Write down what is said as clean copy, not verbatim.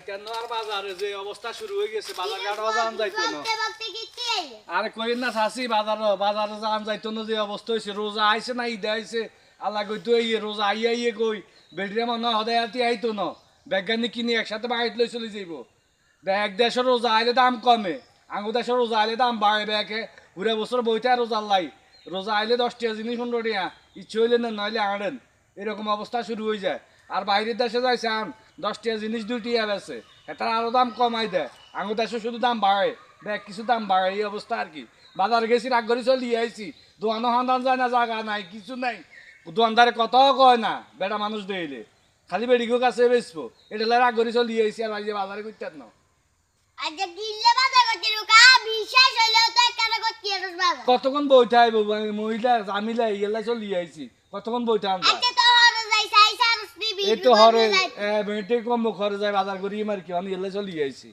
কেন আর বাজারে যে অবস্থা শুরু হয়ে গেছে বাজার ঘাটও যান যাইতো না আরে কইন না থাসি বাজারে যান যাইতো না যে অবস্থা হয়েছে রোজা আইছে না ঈদ আইছে আল্লাহ কইতো এই রোজা আইয়ে কই বেডিরে মনে হদায় আতি আইতো না বৈজ্ঞানিক কিনে একসাথে বাইরে লই চলে যাইব এক দেশের রোজা আইলে দাম কমে আঙ্গু দেশের রোজা আইলে দাম বাড়ে ব্যাকে ঘুরে বছর বইতে রোজা লাই রোজা আইলে 10 টাকা জিনিস 15 টাকা ইচ্ছে হইলে না নইলে আনেন এরকম অবস্থা শুরু হয়ে যায় আর বাইরের দেশে যাইছে আন 10 টাকা জিনিস 2 টাকা বেছে এটা আরো দাম কমাই দেয় আঙ্গু দেশে শুধু দাম বাড়ে ব্যাগ কিছু দাম বাড়ে এই অবস্থা আর কি বাজার গেছি রাগ করে চলি আইছি দোয়ানো হান্দান যায় না জায়গা নাই কিছু নাই দোয়ানদারে কত কয় না বেটা মানুষ দেইলে খালি বেডিগো কাছে বেচবো এটা রাগ করে চলি আইছি আর ভাই যে বাজারে করতে না কতক্ষণ বইতে আইব মহিলা জামিলা এগুলা চলি আইছি কতক্ষণ বইতে আনবা এই তো হরে মেটে কম খরচ যায় বাজার করি মার কি আমি এগুলা চলি আইছি